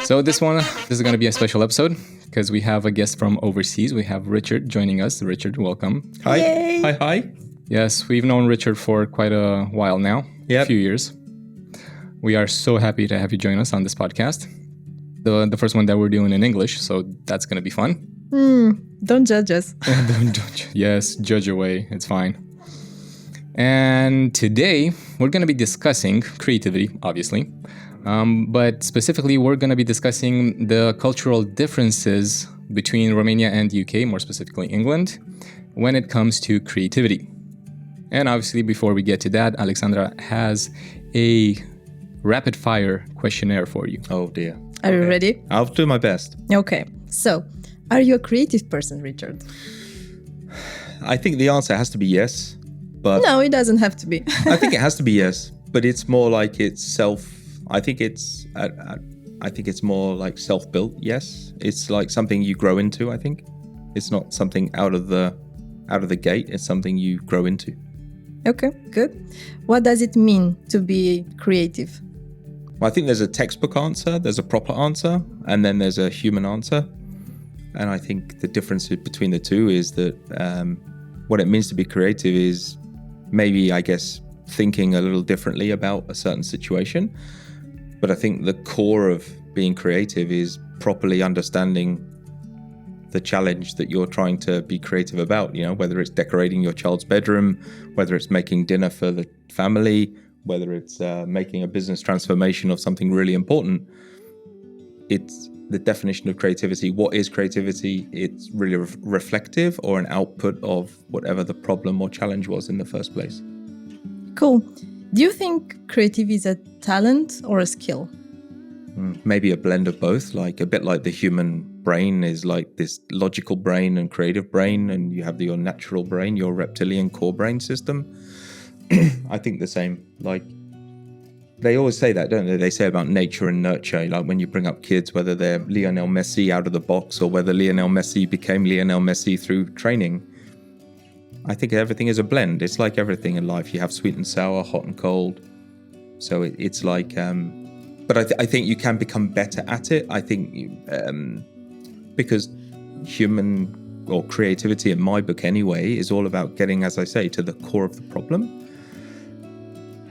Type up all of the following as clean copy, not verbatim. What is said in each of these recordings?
So this is going to be a special episode because we have a guest from overseas. We have Richard joining us. Richard, welcome. Hi. Yay. Hi. Yes, we've known Richard for quite a while now, a few years. We are so happy to have you join us on this podcast. The first one that we're doing in English, so that's going to be fun. Don't judge us. Don't. Yes, judge away. It's fine. And today we're going to be discussing creativity, obviously. But specifically, we're going to be discussing the cultural differences between Romania and the UK, more specifically England, when it comes to creativity. And obviously, before we get to that, Alexandra has a rapid-fire questionnaire for you. Oh, dear. Are you ready? I'll do my best. Okay. So, are you a creative person, Richard? I think the answer has to be yes, but... No, it doesn't have to be. I think it has to be yes, but it's more like it's I think it's more like self-built. Yes, it's like something you grow into. I think it's not something out of the gate. It's something you grow into. Okay, good. What does it mean to be creative? Well, I think there's a textbook answer, there's a proper answer, and then there's a human answer. And I think the difference between the two is that what it means to be creative is maybe, I guess, thinking a little differently about a certain situation. But I think the core of being creative is properly understanding the challenge that you're trying to be creative about, whether it's decorating your child's bedroom, whether it's making dinner for the family, whether it's making a business transformation of something really important. It's the definition of creativity. What is creativity? It's really reflective or an output of whatever the problem or challenge was in the first place. Cool. Do you think creative is a talent or a skill? Maybe a blend of both, like a bit like the human brain is like this logical brain and creative brain, and you have your natural brain, your reptilian core brain system. I think the same. Like they always say that, don't they? They say about nature and nurture, like when you bring up kids, whether they're Lionel Messi out of the box or whether Lionel Messi became Lionel Messi through training. I think everything is a blend. It's like everything in life. You have sweet and sour, hot and cold. So it's like, but I think you can become better at it. I think because human or creativity in my book anyway is all about getting, as I say, to the core of the problem.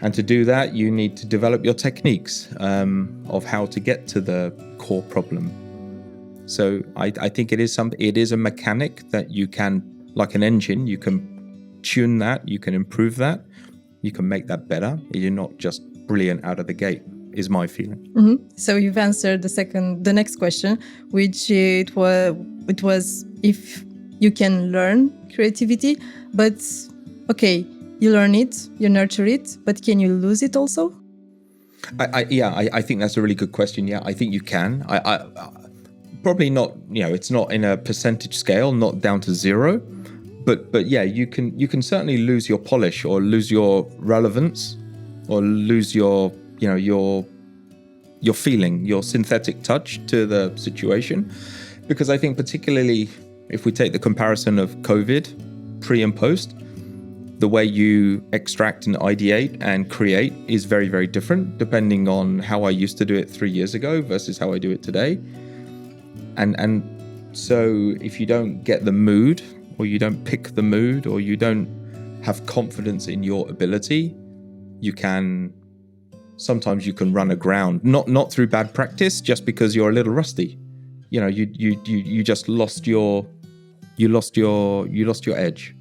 And to do that, you need to develop your techniques of how to get to the core problem. So I think it is a mechanic that you can, like an engine, you can tune that, you can improve that, you can make that better. You're not just brilliant out of the gate, is my feeling. Mm-hmm. So you've answered the next question, which it was if you can learn creativity, but okay, you learn it, you nurture it, but can you lose it also? I think that's a really good question. Yeah, I think you can. I probably not, it's not in a percentage scale, not down to zero, but yeah, you can certainly lose your polish or lose your relevance or lose your feeling, your synthetic touch to the situation. Because I think particularly if we take the comparison of COVID, pre and post, the way you extract and ideate and create is very, very different depending on how I used to do it 3 years ago versus how I do it today. And so if you don't get the mood, or you don't pick the mood, or you don't have confidence in your ability, sometimes you can run aground, not through bad practice, just because you're a little rusty. You just lost your edge.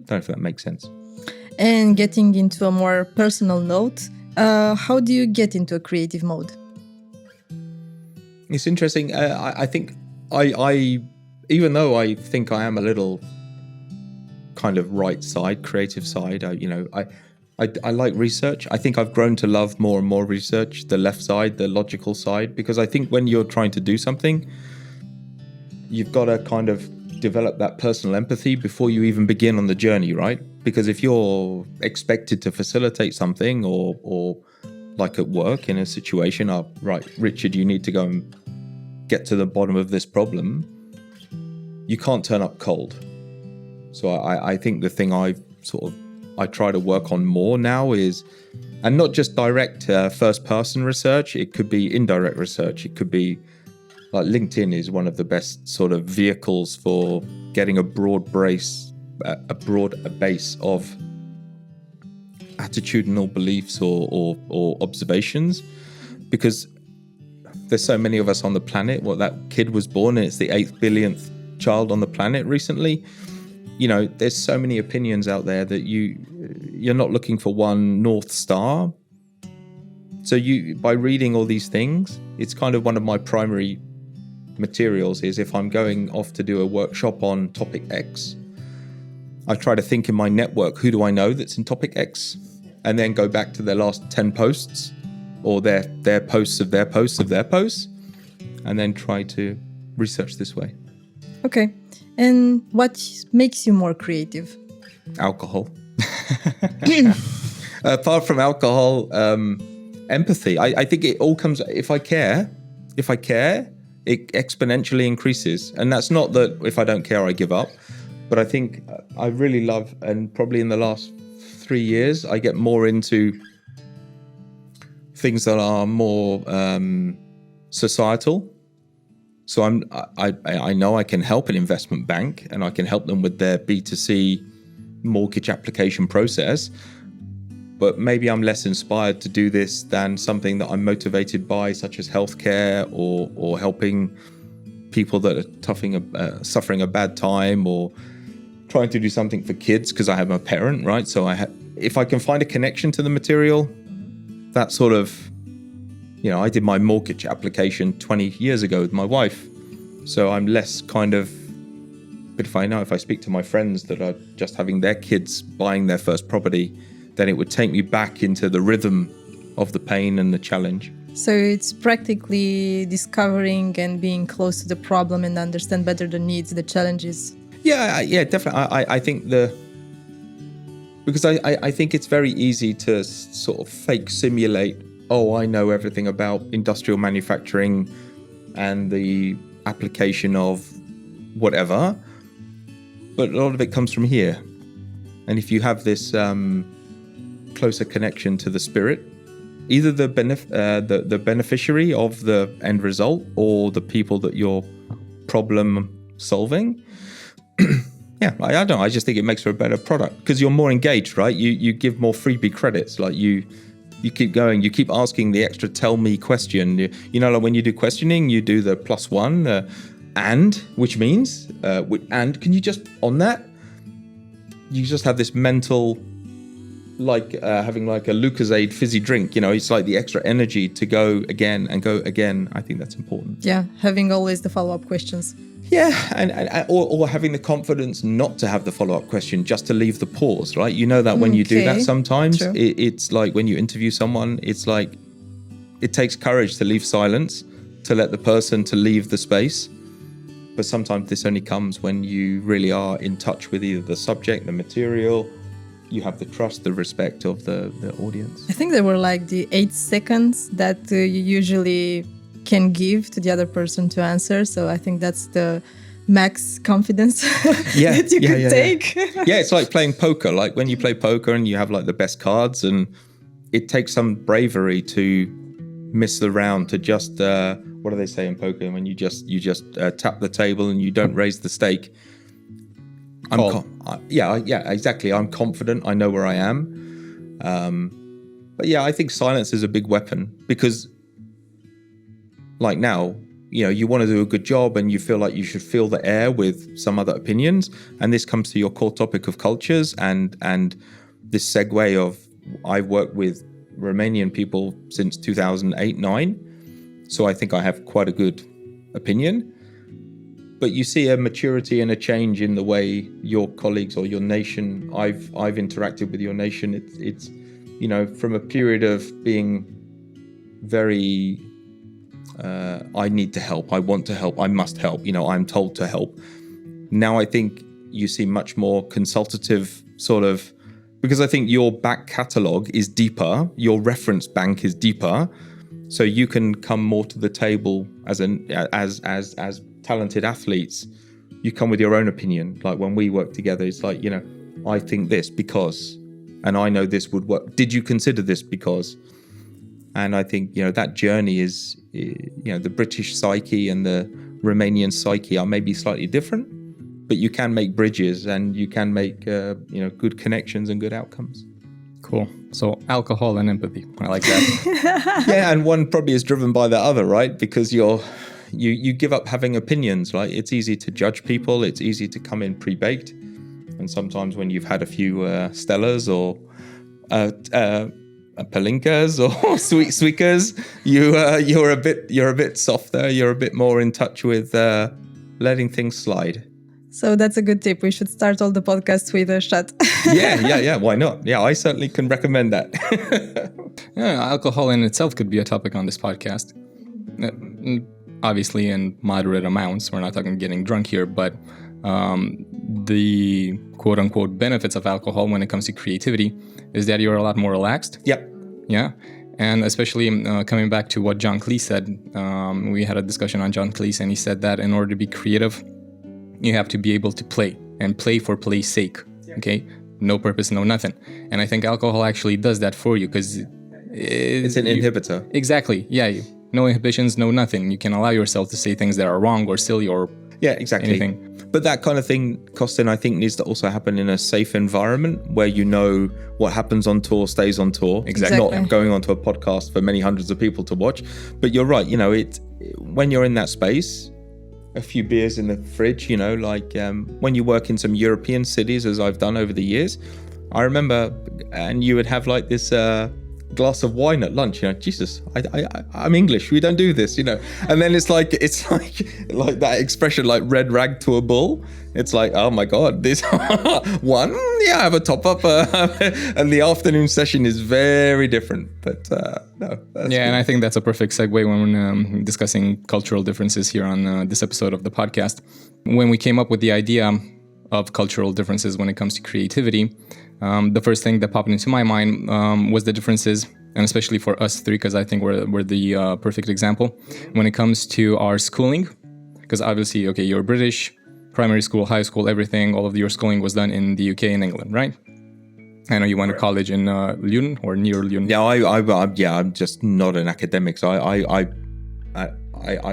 I don't know if that makes sense. And getting into a more personal note, how do you get into a creative mode? It's interesting. I think I even though I think I am a little kind of right side, creative side, I like research. I think I've grown to love more and more research, the left side, the logical side, because I think when you're trying to do something, you've got to kind of develop that personal empathy before you even begin on the journey, right? Because if you're expected to facilitate something or like at work in a situation, right, Richard, you need to go and get to the bottom of this problem, you can't turn up cold. So I think the thing I've sort of I try to work on more now is, and not just direct first-person research, it could be indirect research. It could be, like LinkedIn is one of the best sort of vehicles for getting a broad base of attitudinal beliefs or observations, because there's so many of us on the planet. Well, that kid was born and it's the 8th billionth child on the planet recently. You know, there's so many opinions out there that you're not looking for one North Star. So by reading all these things, it's kind of one of my primary materials is if I'm going off to do a workshop on topic X, I try to think in my network, who do I know that's in topic X? And then go back to their last 10 posts or their posts of their posts of their posts, and then try to research this way. Okay. And what makes you more creative? Alcohol. Apart from alcohol, empathy. I think it all comes, if I care, it exponentially increases. And that's not that if I don't care, I give up. But I think I really love, and probably in the last 3 years, I get more into things that are more societal. So I know I can help an investment bank and I can help them with their B2C mortgage application process, but maybe I'm less inspired to do this than something that I'm motivated by, such as healthcare or helping people that are suffering a bad time, or trying to do something for kids because I have a parent, right? So if I can find a connection to the material, that sort of, you know, I did my mortgage application 20 years ago with my wife. So I'm less kind of, but if I speak to my friends that are just having their kids buying their first property, then it would take me back into the rhythm of the pain and the challenge. So it's practically discovering and being close to the problem and understand better the needs, the challenges. Yeah, definitely. I think because I think it's very easy to sort of fake simulate, oh, I know everything about industrial manufacturing and the application of whatever, but a lot of it comes from here. And if you have this closer connection to the spirit, either the beneficiary of the end result or the people that you're problem solving, yeah, I don't know. I just think it makes for a better product because you're more engaged, right? You give more freebie credits. Like you keep going. You keep asking the extra tell me question. You know, like when you do questioning, you do the +1 and, which means, and can you just, on that, you just have this mental, like having like a Lucozade fizzy drink, you know, it's like the extra energy to go again and go again. I think that's important. Yeah, having always the follow-up questions. Yeah, or having the confidence not to have the follow-up question, just to leave the pause, right? You know that when you do that sometimes, it's like when you interview someone, it's like it takes courage to leave silence, to let the person to leave the space. But sometimes this only comes when you really are in touch with either the subject, the material, you have the trust, the respect of the audience. I think there were like the 8 seconds that you usually can give to the other person to answer. So I think that's the max confidence that you could take. Yeah, it's like playing poker. Like when you play poker and you have like the best cards, and it takes some bravery to miss the round, to just what do they say in poker when you just tap the table and you don't raise the stake. Yeah, exactly. I'm confident. I know where I am. But yeah, I think silence is a big weapon because, like now, you know, you want to do a good job and you feel like you should fill the air with some other opinions. And this comes to your core topic of cultures and this segue of I've worked with Romanian people since 2008-9. So I think I have quite a good opinion. But you see a maturity and a change in the way your colleagues or your nation, I've interacted with your nation. It's you know, from a period of being very, I need to help, I want to help, I must help, you know, I'm told to help. Now I think you see much more consultative sort of, because I think your back catalogue is deeper, your reference bank is deeper, so you can come more to the table as talented athletes. You come with your own opinion. Like when we work together, it's like, you know, I think this because and I know this would work. Did you consider this because? And I think, that journey is, the British psyche and the Romanian psyche are maybe slightly different, but you can make bridges and you can make, good connections and good outcomes. Cool. So alcohol and empathy. I like that. Yeah, and one probably is driven by the other, right? Because you give up having opinions, right? It's easy to judge people. It's easy to come in pre-baked. And sometimes when you've had a few Stellas or Palinkas or sweet sweakers, you're a bit softer. You're a bit more in touch with letting things slide. So that's a good tip. We should start all the podcasts with a shot. Yeah. Why not? Yeah, I certainly can recommend that. Alcohol in itself could be a topic on this podcast. Obviously in moderate amounts. We're not talking getting drunk here, but the quote-unquote benefits of alcohol when it comes to creativity is that you're a lot more relaxed. Yep. Yeah. And especially coming back to what John Cleese said, we had a discussion on John Cleese, and he said that in order to be creative, you have to be able to play, and play for play's sake. Okay? No purpose, no nothing. And I think alcohol actually does that for you because it's an inhibitor. Exactly. Yeah. No inhibitions, no nothing. You can allow yourself to say things that are wrong or silly or anything. But that kind of thing, Costin, I think needs to also happen in a safe environment where what happens on tour stays on tour. Exactly. Not going onto a podcast for many hundreds of people to watch. But you're right, when you're in that space, a few beers in the fridge, when you work in some European cities, as I've done over the years, I remember, and you would have like this glass of wine at lunch. Jesus, I'm English. We don't do this, And then it's like that expression, like red rag to a bull. It's like, oh my God, this one, I have a top up, and the afternoon session is very different. But no, that's and I think that's a perfect segue when discussing cultural differences here on this episode of the podcast. When we came up with the idea of cultural differences when it comes to creativity, the first thing that popped into my mind was the differences, and especially for us three, because I think we're the perfect example when it comes to our schooling. Because obviously, okay, you're British, primary school, high school, everything, all of your schooling was done in the UK and England, right? I know you went to college in Leuven or near Leuven. Yeah, I'm just not an academic. So I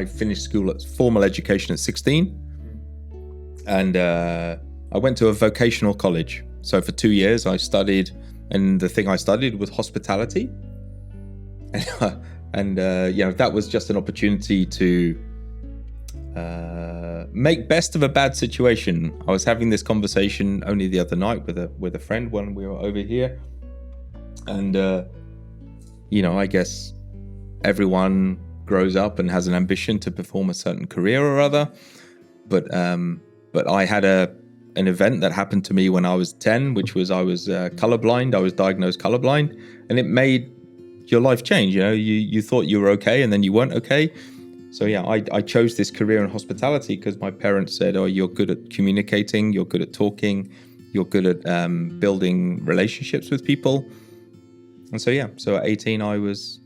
finished school at formal education at 16, and I went to a vocational college. So for 2 years I studied, and the thing I studied was hospitality. And that was just an opportunity to make best of a bad situation. I was having this conversation only the other night with a friend when we were over here. And, I guess everyone grows up and has an ambition to perform a certain career or other. But I had an event that happened to me when I was 10, which was I was colorblind. I was diagnosed colorblind, and it made your life change. You thought you were okay, and then you weren't okay. So I chose this career in hospitality because my parents said, "Oh, you're good at communicating, you're good at talking, you're good at building relationships with people." And so at 18 I was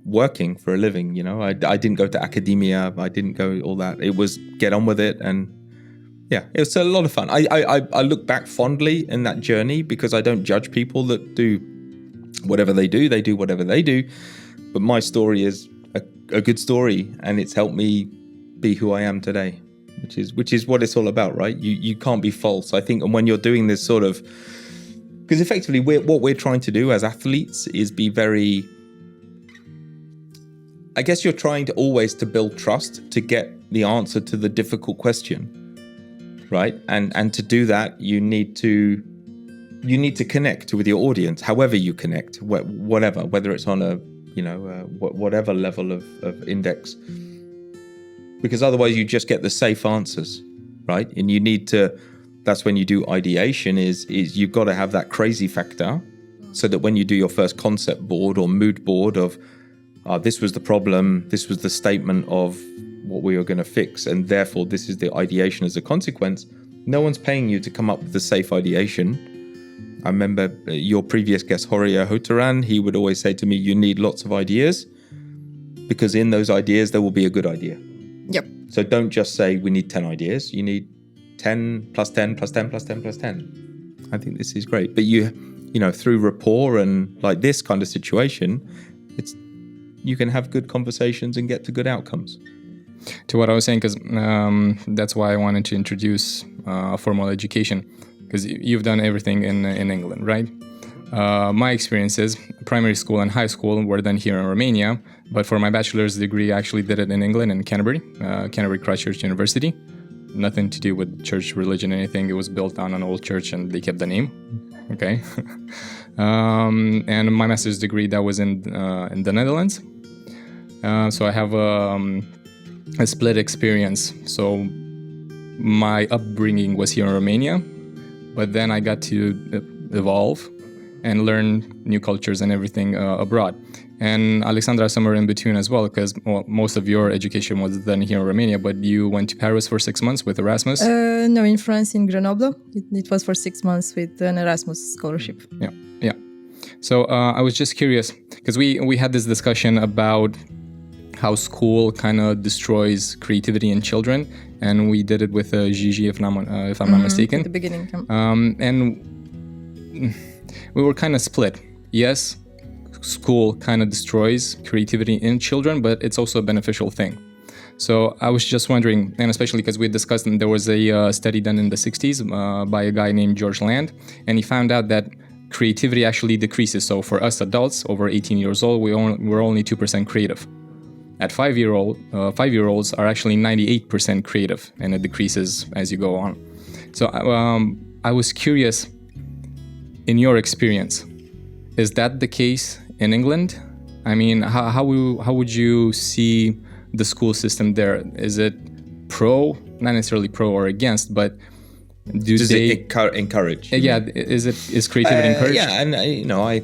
working for a living. I didn't go to academia, I didn't go all that. It was get on with it, and it was a lot of fun. I look back fondly in that journey because I don't judge people that do whatever they do. They do whatever they do. But my story is a good story, and it's helped me be who I am today, which is what it's all about, right? You can't be false. I think, and when you're doing this sort of, because effectively what we're trying to do as athletes is be very, I guess you're trying to always to build trust to get the answer to the difficult question. Right, and to do that, you need to connect with your audience, however you connect, whatever, whether it's on a whatever level of index, because otherwise you just get the safe answers, right? And you need to. That's when you do ideation. Is you've got to have that crazy factor, so that when you do your first concept board or mood board of, this was the problem, this was the statement of what we are going to fix, and therefore this is the ideation as a consequence. No one's paying you to come up with the safe ideation. I remember your previous guest, Horia Hotaran, he would always say to me, you need lots of ideas, because in those ideas there will be a good idea. Yep. So don't just say we need 10 ideas. You need 10 plus 10 plus 10 plus 10 plus 10. I think this is great. But you through rapport and like this kind of situation, you can have good conversations and get to good outcomes. To what I was saying, because that's why I wanted to introduce formal education, because you've done everything in England, right? My experiences, primary school and high school, were done here in Romania, but for my bachelor's degree, I actually did it in England, in Canterbury Christchurch University. Nothing to do with church, religion, anything. It was built on an old church and they kept the name. Okay. And my master's degree, that was in the Netherlands. So I have a split experience. So my upbringing was here in Romania, but then I got to evolve and learn new cultures and everything abroad. And Alexandra, somewhere in between as well, because most of your education was done here in Romania, but you went to Paris for 6 months with Erasmus? No, in France, in Grenoble. It was for 6 months with an Erasmus scholarship. Yeah. So I was just curious, because we had this discussion about how school kind of destroys creativity in children, and we did it with Gigi, if I'm not mistaken. At the beginning. And we were kind of split. Yes, school kind of destroys creativity in children, but it's also a beneficial thing. So I was just wondering, and especially because we discussed, and there was a study done in the 60s by a guy named George Land, and he found out that creativity actually decreases. So for us adults over 18 years old, we're only 2% creative. At 5-year-olds are actually 98% creative, and it decreases as you go on. So I was curious, in your experience, is that the case in England? I mean, how would you see the school system there? Is it pro, not necessarily pro or against, but does it encourage? Yeah, is creativity encouraged? Yeah, and I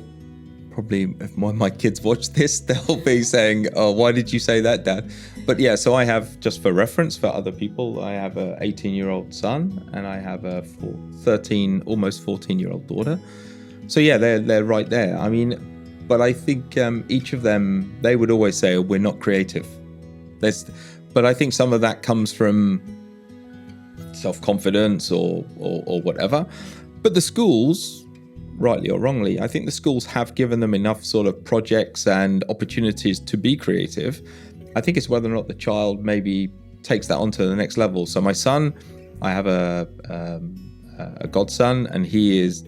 probably, if my kids watch this, they'll be saying, "Oh, why did you say that, Dad?" But yeah, so I have, just for reference for other people, I have a 18-year-old son and I have a 13, almost 14-year-old daughter. So yeah, they're right there. I mean, but I think each of them, they would always say, "Oh, we're not creative." But I think some of that comes from self-confidence or whatever. But the schools, rightly or wrongly, I think the schools have given them enough sort of projects and opportunities to be creative. I think it's whether or not the child maybe takes that on to the next level. So my son, I have a godson, and he's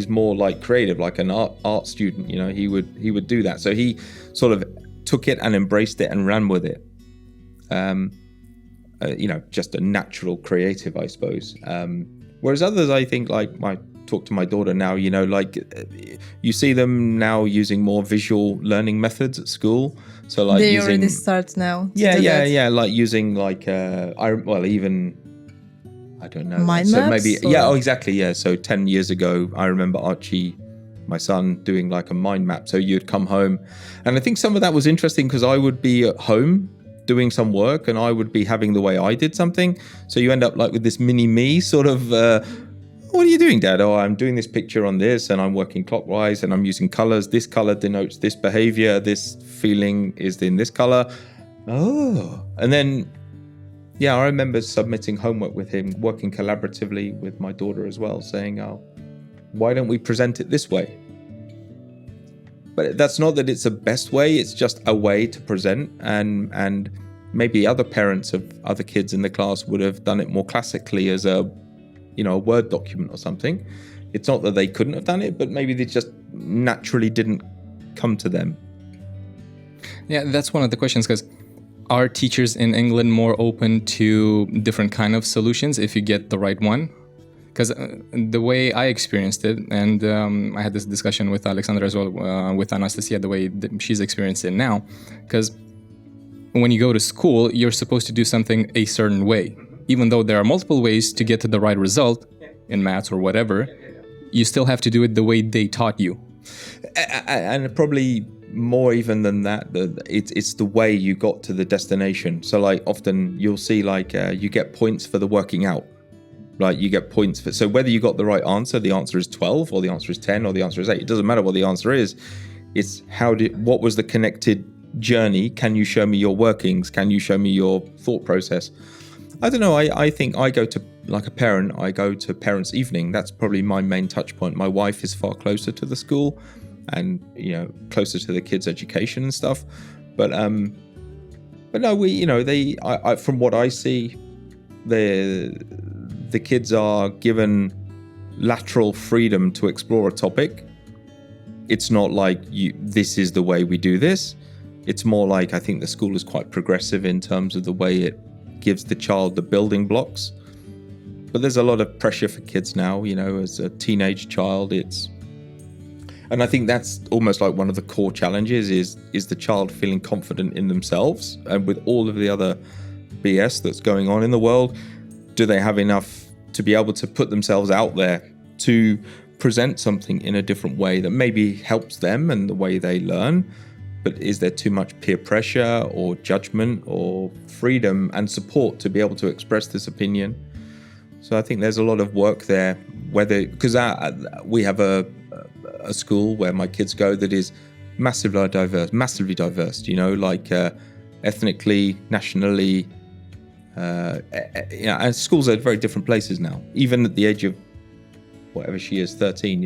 more like creative, like an art student. He would do that. So he sort of took it and embraced it and ran with it. Just a natural creative, I suppose. Whereas others, I think, like talk to my daughter now, you see them now using more visual learning methods at school. So like they already start now. Like using I don't know. Mind so maps? Maybe, exactly. Yeah. So 10 years ago, I remember Archie, my son, doing like a mind map. So you'd come home, and I think some of that was interesting because I would be at home doing some work and I would be having the way I did something. So you end up like with this mini me sort of, what are you doing, Dad? Oh, I'm doing this picture on this and I'm working clockwise and I'm using colors. This color denotes this behavior. This feeling is in this color. Oh, and then, yeah, I remember submitting homework with him, working collaboratively with my daughter as well, saying, oh, why don't we present it this way? But that's not that it's the best way, it's just a way to present, and maybe other parents of other kids in the class would have done it more classically as a Word document or something. It's not that they couldn't have done it, but maybe they just naturally didn't come to them. Yeah, that's one of the questions, because are teachers in England more open to different kind of solutions if you get the right one? Because the way I experienced it, and I had this discussion with Alexandra as well, with Anastasia, the way that she's experienced it now, because when you go to school, you're supposed to do something a certain way. Even though there are multiple ways to get to the right result in maths or whatever, you still have to do it the way they taught you. And probably more even than that, it's the way you got to the destination. So like often you'll see like you get points for the working out. Right, you get points for, so whether you got the right answer, the answer is 12 or the answer is 10 or the answer is 8. It doesn't matter what the answer is. It's what was the connected journey? Can you show me your workings? Can you show me your thought process? I don't know. I think I go to like a parent, I go to parents' evening. That's probably my main touch point. My wife is far closer to the school and, closer to the kids' education and stuff. But no, I from what I see, the kids are given lateral freedom to explore a topic. It's not like this is the way we do this. It's more like, I think the school is quite progressive in terms of the way it gives the child the building blocks. But there's a lot of pressure for kids now, as a teenage child. And I think that's almost like one of the core challenges is the child feeling confident in themselves. And with all of the other BS that's going on in the world, do they have enough to be able to put themselves out there to present something in a different way that maybe helps them and the way they learn? But is there too much peer pressure or judgment or freedom and support to be able to express this opinion? So I think there's a lot of work there, because we have a school where my kids go that is massively diverse, ethnically, nationally. And schools are at very different places now. Even at the age of whatever she is, 13,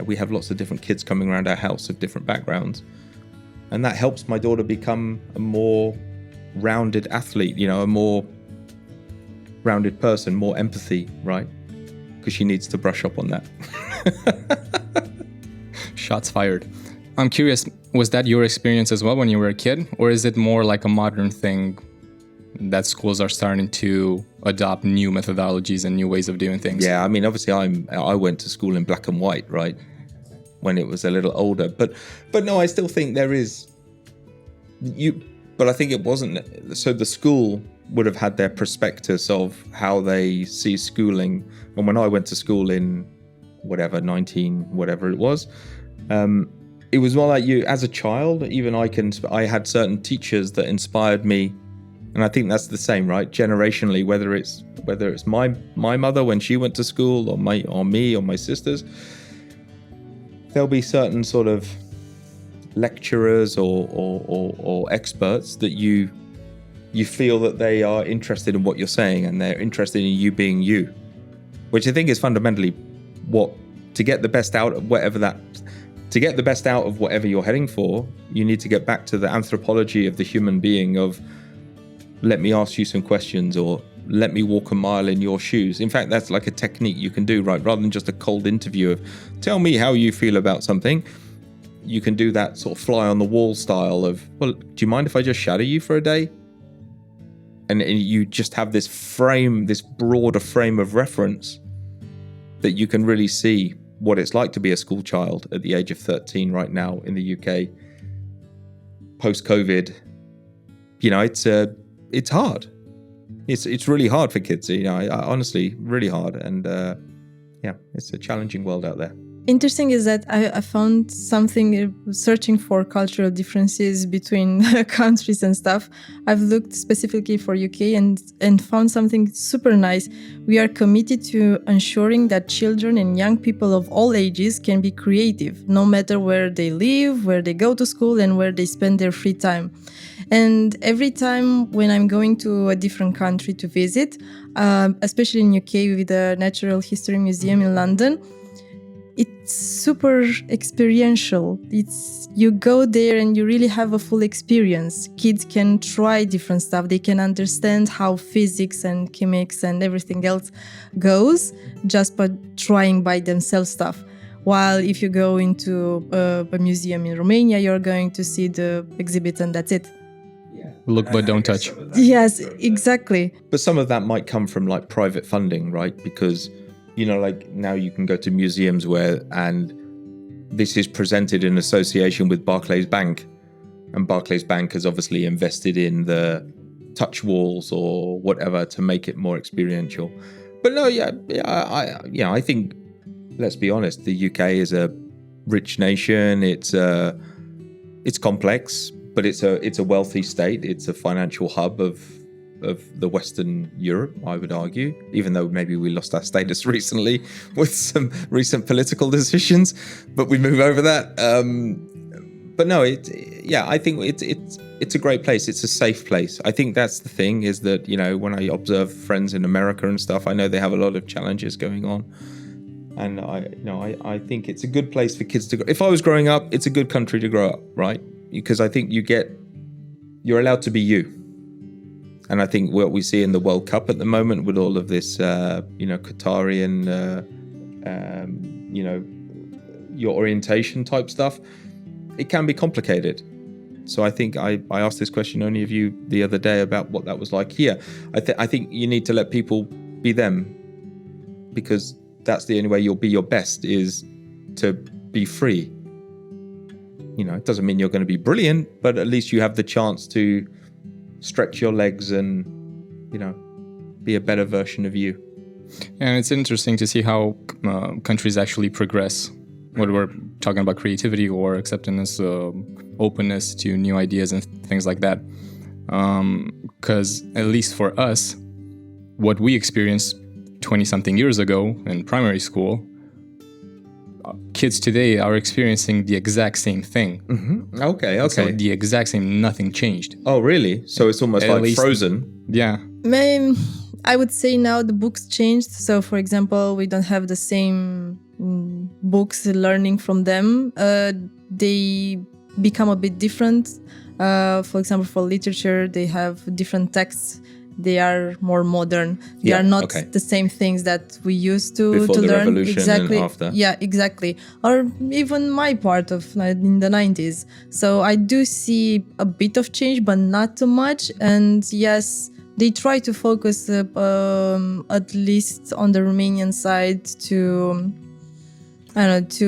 we have lots of different kids coming around our house of different backgrounds. And that helps my daughter become a more rounded athlete, a more rounded person, more empathy, right? Because she needs to brush up on that. Shots fired. I'm curious, was that your experience as well when you were a kid? Or is it more like a modern thing that schools are starting to adopt new methodologies and new ways of doing things? Yeah, I mean, obviously I went to school in black and white, right? When it was a little older. But no, I still think there is... But I think it wasn't... So the school would have had their prospectus of how they see schooling. And when I went to school in whatever it was, it was more like you as a child. Even I had certain teachers that inspired me, and I think that's the same, right? Generationally, whether it's my mother when she went to school, or me or my sisters, there'll be certain sort of lecturers or experts that you feel that they are interested in what you're saying and they're interested in you being you, which I think is fundamentally to get the best out of whatever you're heading for. You need to get back to the anthropology of the human being of, let me ask you some questions, or let me walk a mile in your shoes. In fact, that's like a technique you can do, right? Rather than just a cold interview of, tell me how you feel about something. You can do that sort of fly on the wall style of, well, do you mind if I just shadow you for a day? And you just have this broader frame of reference that you can really see what it's like to be a school child at the age of 13 right now in the UK. Post-COVID, it's hard. It's really hard for kids, honestly, really hard. And it's a challenging world out there. Interesting is that I found something searching for cultural differences between countries and stuff. I've looked specifically for UK and found something super nice. We are committed to ensuring that children and young people of all ages can be creative, no matter where they live, where they go to school, and where they spend their free time. And every time when I'm going to a different country to visit, especially in UK with the Natural History Museum in London, it's super experiential. You go there and you really have a full experience. Kids can try different stuff. They can understand how physics and chemics and everything else goes just by trying by themselves stuff. While if you go into a museum in Romania, you're going to see the exhibit and that's it. Look but don't touch. Yes, exactly. But some of that might come from like private funding, right? Because like now you can go to museums and this is presented in association with Barclays Bank, and Barclays Bank has obviously invested in the touch walls or whatever to make it more experiential. But no, I think, let's be honest, the UK is a rich nation. It's complex, but it's a wealthy state. It's a financial hub of the Western Europe, I would argue, even though maybe we lost our status recently with some recent political decisions, but we move over that. But no, I think it's a great place. It's a safe place. I think that's the thing, is that, you know, when I observe friends in America and stuff, I know they have a lot of challenges going on. And I think it's a good place for kids to grow. If I was growing up, it's a good country to grow up, right? Because I think you're allowed to be you. And I think what we see in the World Cup at the moment with all of this, Qatari and, your orientation type stuff, it can be complicated. So I think I asked this question only of you the other day about what that was like here. I think you need to let people be them, because that's the only way you'll be your best, is to be free. You know, it doesn't mean you're going to be brilliant, but at least you have the chance to stretch your legs and, you know, be a better version of you. And it's interesting to see how countries actually progress. When we're talking about creativity or acceptance, openness to new ideas and things like that. Because at least for us, what we experienced 20-something years ago in primary school, kids today are experiencing the exact same thing. Mm-hmm. Okay. So the exact same, nothing changed. Oh, really? So it's almost like least, Frozen? Yeah. I would say now the books changed. So, for example, we don't have the same books learning from them. They become a bit different. For example, for literature, they have different texts. They are more modern. They are not the same things that we used to Before the learn. revolution Exactly. And after. Yeah, exactly. Or even my part of in the 90s. So I do see a bit of change, but not too much. And yes, they try to focus at least on the Romanian side to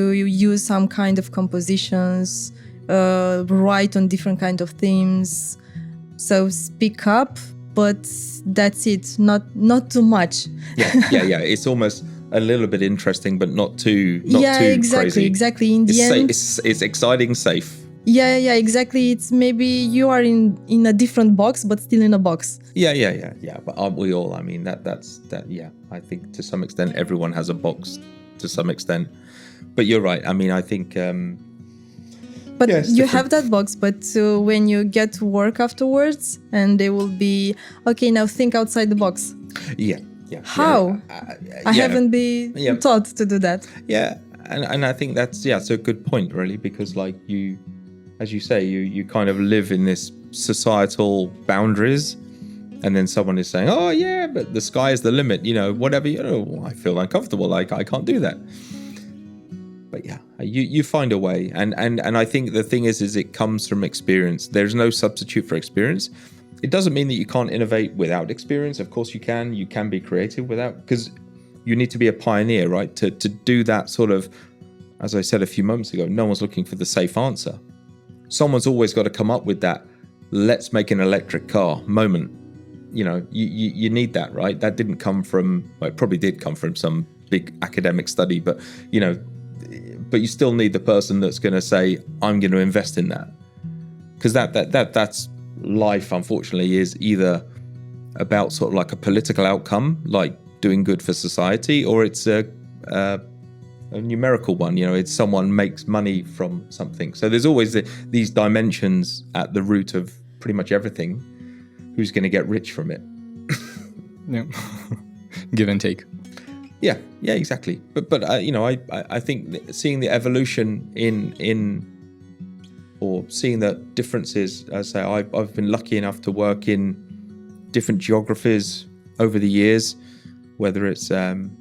use some kind of compositions, write on different kind of themes. So speak up, but that's it. Not too much. Yeah. It's almost a little bit interesting, but not too exactly, crazy. In the end, it's exciting, safe. Yeah, exactly. It's maybe you are in a different box, but still in a box. Yeah. But aren't we all? I mean, that's. Yeah, I think to some extent everyone has a box, to some extent. But you're right. I mean, I think. But you have that box, but when you get to work afterwards, and they will be okay. Now think outside the box. Yeah. How? I haven't been taught to do that. Yeah, and I think that's a good point, really, because like you, as you say, you kind of live in this societal boundaries, and then someone is saying, "Oh yeah, but the sky is the limit." You know, whatever. You know, I feel uncomfortable. Like I can't do that. But yeah, you find a way, and I think the thing is it comes from experience. There's no substitute for experience. It doesn't mean that you can't innovate without experience. Of course you can. You can be creative without, because you need to be a pioneer, right? To do that sort of, as I said a few moments ago, no one's looking for the safe answer. Someone's always got to come up with that, let's make an electric car moment. You know, you need that, right? That didn't come from, well, it probably did come from some big academic study, but you know, but you still need the person that's going to say, I'm going to invest in that. Because that's life, unfortunately, is either about sort of like a political outcome, like doing good for society, or it's a numerical one. You know, it's someone makes money from something. So there's always these dimensions at the root of pretty much everything. Who's going to get rich from it? Yeah. Give and take. Yeah, exactly. But I think seeing the evolution in or seeing the differences, as I say, I've been lucky enough to work in different geographies over the years, whether it's one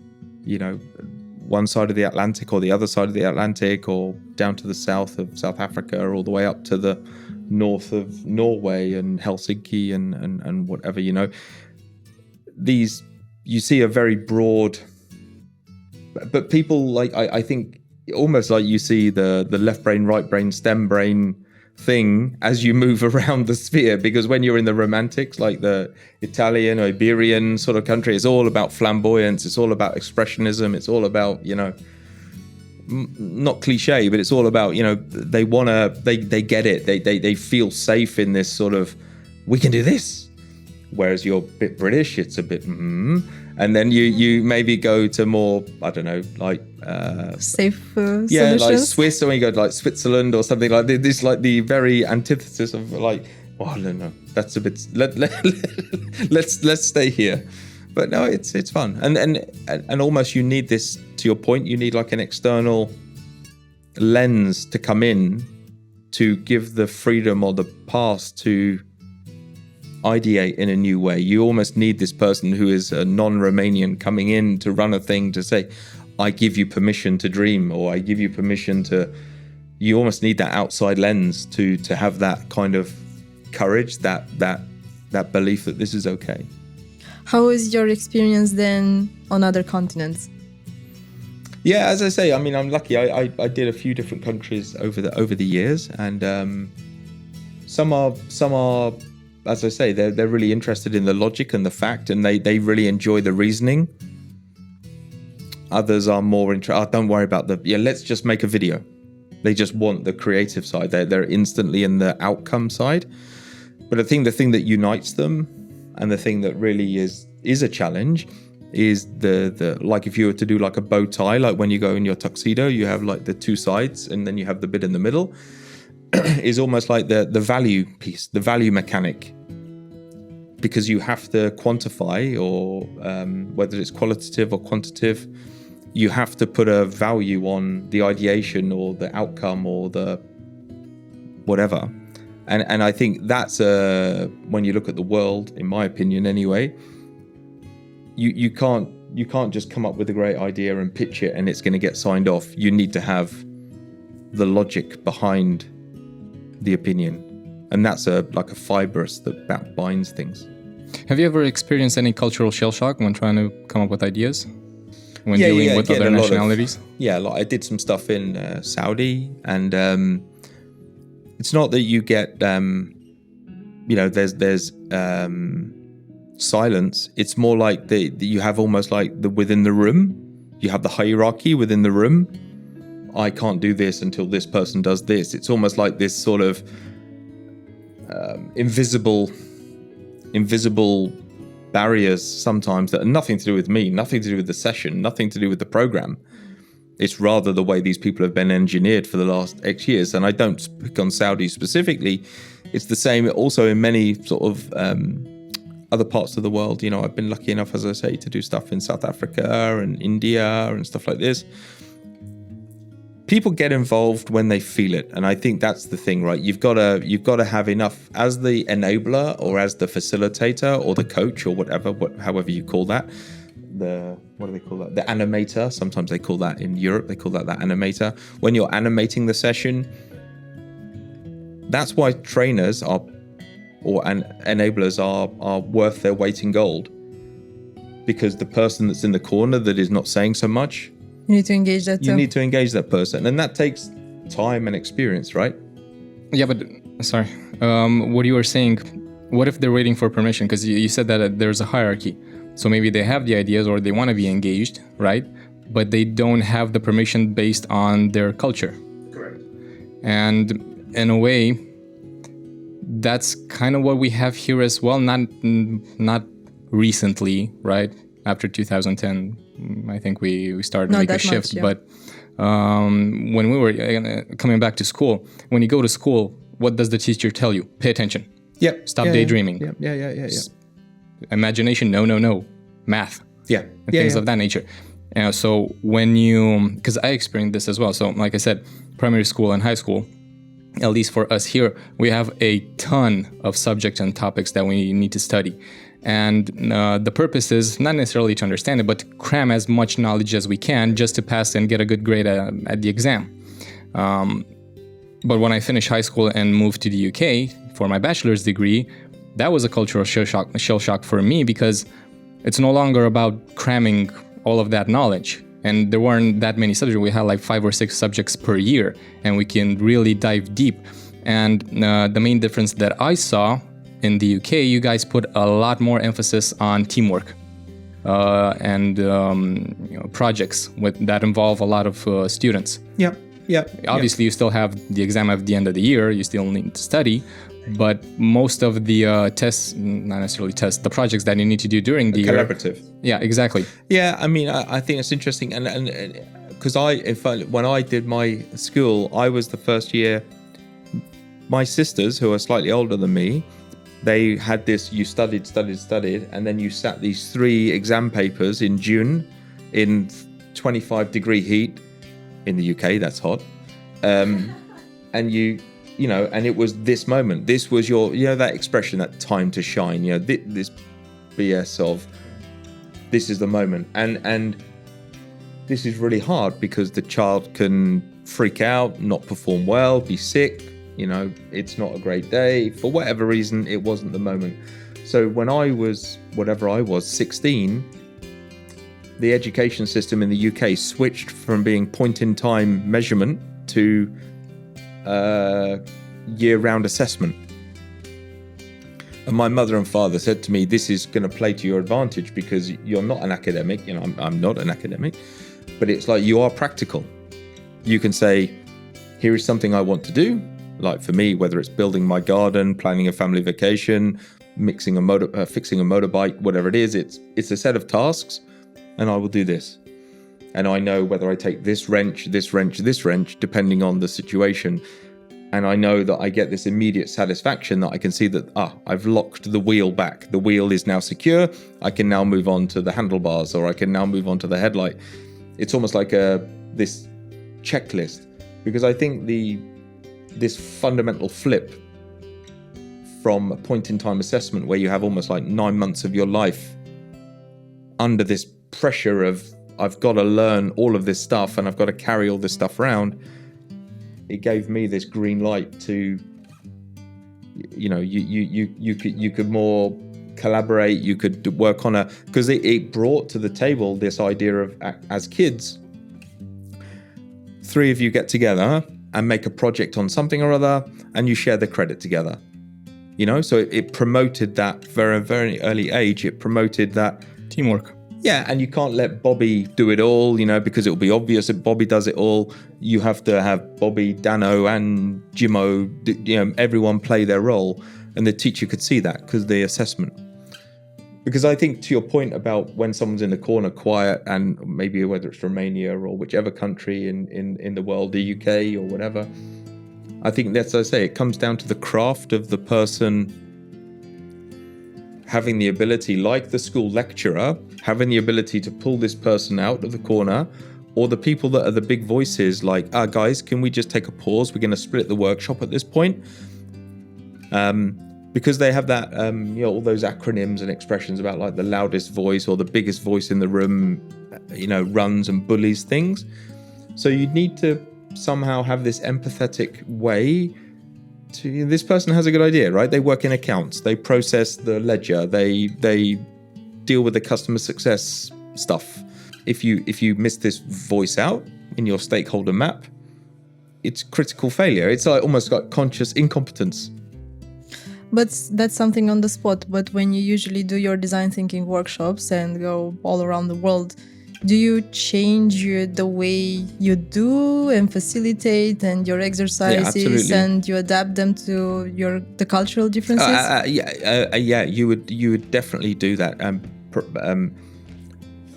side of the Atlantic or the other side of the Atlantic, or down to the south of South Africa, or all the way up to the north of Norway and Helsinki and whatever, you know. These, you see a very broad, but people, like, I think almost like you see the left brain, right brain, stem brain thing as you move around the sphere, because when you're in the romantics, like the Italian or Iberian sort of country, it's all about flamboyance, it's all about expressionism, it's all about, you know, not cliche, but it's all about, you know, they get it, they feel safe in this sort of, we can do this. Whereas you're a bit British, it's a bit and then you maybe go to more, I don't know, like safe solutions. Like Swiss, or you go to like Switzerland or something like this, like the very antithesis of like Oh no, that's a bit. Let's stay here. But no, it's fun, and almost you need this. To your point, you need like an external lens to come in to give the freedom or the path to ideate in a new way. You almost need this person who is a non-Romanian coming in to run a thing to say, I give you permission to dream, or I give you permission to. You almost need that outside lens to have that kind of courage, that belief that this is okay. How is your experience then on other continents? Yeah, as I say, I mean, I'm lucky. I did a few different countries over the years, and some are, as I say, they're really interested in the logic and the fact, and they really enjoy the reasoning. Others are more interested. Don't worry about let's just make a video. They just want the creative side. They're instantly in the outcome side. But I think the thing that unites them, and the thing that really is a challenge, is the like if you were to do like a bow tie, like when you go in your tuxedo, you have like the two sides and then you have the bit in the middle, is almost like the value piece, the value mechanic. Because you have to quantify, or whether it's qualitative or quantitative, you have to put a value on the ideation or the outcome or the whatever. And I think that's when you look at the world, in my opinion anyway, you can't just come up with a great idea and pitch it and it's going to get signed off. You need to have the logic behind the opinion, and that's like a fibrous that binds things. Have you ever experienced any cultural shell shock when trying to come up with ideas? When dealing with other nationalities? Like I did some stuff in Saudi, and it's not that you get, there's silence. It's more like you have almost like within the room, you have the hierarchy within the room. I can't do this until this person does this. It's almost like this sort of invisible barriers sometimes that are nothing to do with me, nothing to do with the session, nothing to do with the program. It's rather the way these people have been engineered for the last X years. And I don't pick on Saudi specifically. It's the same also in many sort of other parts of the world. I've been lucky enough, as I say, to do stuff in South Africa and India and stuff like this. People get involved when they feel it. And I think that's the thing, right? You've got to have enough as the enabler or as the facilitator or the coach or however you call that. What do they call that? The animator. Sometimes they call that in Europe, they call that the animator. When you're animating the session, that's why trainers and enablers are worth their weight in gold. Because the person that's in the corner that is not saying so much, you need to engage that. You need to engage that person, and that takes time and experience, right? Yeah, but sorry. What you were saying, what if they're waiting for permission? Because you said that there's a hierarchy. So maybe they have the ideas or they want to be engaged, right? But they don't have the permission based on their culture. Correct. And in a way, that's kind of what we have here as well. Not recently, right? After 2010, I think we started to make a shift. Much, yeah. But when we were coming back to school, when you go to school, what does the teacher tell you? Pay attention. Yep. Stop daydreaming. Yeah. Imagination, no. Math. Yeah. And things of that nature. So when because I experienced this as well. So like I said, primary school and high school, at least for us here, we have a ton of subjects and topics that we need to study. And the purpose is not necessarily to understand it, but to cram as much knowledge as we can just to pass and get a good grade at the exam. But when I finished high school and moved to the UK for my bachelor's degree, that was a cultural shell shock for me, because it's no longer about cramming all of that knowledge. And there weren't that many subjects. We had like 5 or 6 subjects per year, and we can really dive deep. And the main difference that I saw in the UK, you guys put a lot more emphasis on teamwork and projects that involve a lot of students. Yeah. Obviously, you still have the exam at the end of the year. You still need to study. But most of the tests, not necessarily tests, the projects that you need to do during the year. Collaborative. Yeah, exactly. Yeah, I mean, I think it's interesting. And because when I did my school, I was the first year. my sisters, who are slightly older than me, they had this, you studied, and then you sat these 3 exam papers in June in 25 degree heat. In the UK, that's hot. And you know, and it was this moment. This was your, you know, that expression, that time to shine, you know, this BS of this is the moment. And this is really hard because the child can freak out, not perform well, be sick. You know, it's not a great day. For whatever reason, it wasn't the moment. So when I was, whatever I was, 16, the education system in the UK switched from being point-in-time measurement to year-round assessment. And my mother and father said to me, this is going to play to your advantage because you're not an academic. You know, I'm not an academic, but it's like you are practical. You can say, here is something I want to do. Like for me, whether it's building my garden, planning a family vacation, fixing a motorbike, whatever it is, it's a set of tasks, and I will do this. And I know whether I take this wrench, depending on the situation. And I know that I get this immediate satisfaction that I can see that, I've locked the wheel back. The wheel is now secure. I can now move on to the handlebars, or I can now move on to the headlight. It's almost like this checklist, because I think this fundamental flip from a point-in-time assessment where you have almost like 9 months of your life under this pressure of, I've got to learn all of this stuff and I've got to carry all this stuff around. It gave me this green light to, you know, you could more collaborate, you could work on because it brought to the table this idea of, as kids, 3 of you get together and make a project on something or other, and you share the credit together. You know, so it promoted that very, very early age. It promoted that teamwork. Yeah, and you can't let Bobby do it all, you know, because it'll be obvious that Bobby does it all. You have to have Bobby, Dano, and Jimmo, you know, everyone play their role, and the teacher could see that because the assessment. Because I think, to your point about when someone's in the corner quiet, and maybe whether it's Romania or whichever country in the world, the UK or whatever, I think that's, as I say, it comes down to the craft of the person having the ability, like the school lecturer, having the ability to pull this person out of the corner, or the people that are the big voices like, guys, can we just take a pause? We're going to split the workshop at this point. Because they have that, you know, all those acronyms and expressions about like the loudest voice or the biggest voice in the room, you know, runs and bullies things. So you need to somehow have this empathetic way to, this person has a good idea, right? They work in accounts, they process the ledger, they deal with the customer success stuff. If you miss this voice out in your stakeholder map, it's critical failure. It's like almost like conscious incompetence. But that's something on the spot. But when you usually do your design thinking workshops and go all around the world, do you change the way you do and facilitate and your exercises, and you adapt them to the cultural differences? Yeah, you would definitely do that.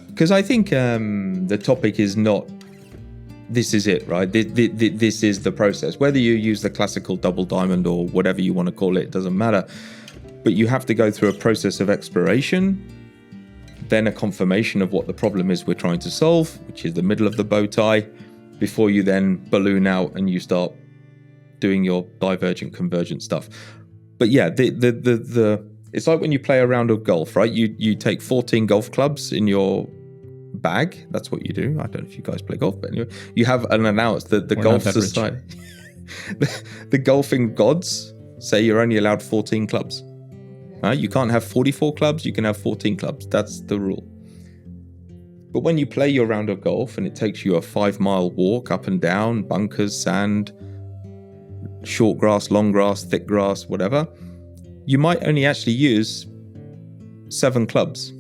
Because I think the topic is not, this is it, right? This is the process. Whether you use the classical double diamond or whatever you want to call it doesn't matter. But you have to go through a process of exploration, then a confirmation of what the problem is we're trying to solve, which is the middle of the bow tie, before you then balloon out and you start doing your divergent, convergent stuff. But yeah, it's like when you play a round of golf, right? You take 14 golf clubs in your bag. That's what you do. I don't know if you guys play golf, but anyway, you have an allowance that the golf society, the golfing gods say you're only allowed 14 clubs. You can't have 44 clubs, you can have 14 clubs. That's the rule. But when you play your round of golf and it takes you a 5-mile walk up and down, bunkers, sand, short grass, long grass, thick grass, whatever, you might only actually use 7 clubs.